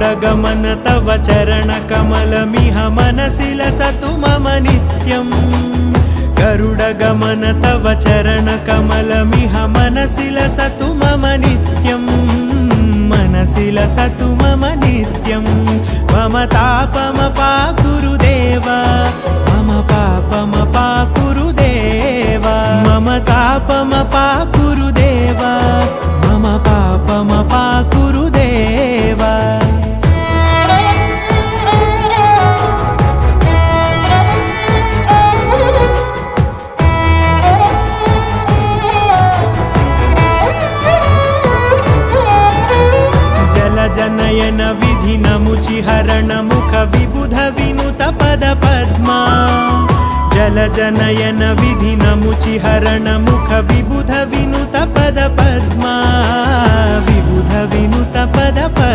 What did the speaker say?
गरुडगमन तव चरणकमलमिह मनसि लसतु मम नित्यम् गरुडगमन तव चरणकमलमिह मनसि लसतु मम नित्यम् मनसि लसतु मम नित्यम् मम तापमपाकुरु देव मम पापमपाकुरु देव मम तापमपाकुरु देव मम पापमपाकुरु देव जनयन विधि नमुचिहरण मुख विबुध विनुत पद पद्मा जल जनयन विधि नमुचिहरण मुख विबुध विनुत पद पद्मा विबुध विनुत पद पद्मा।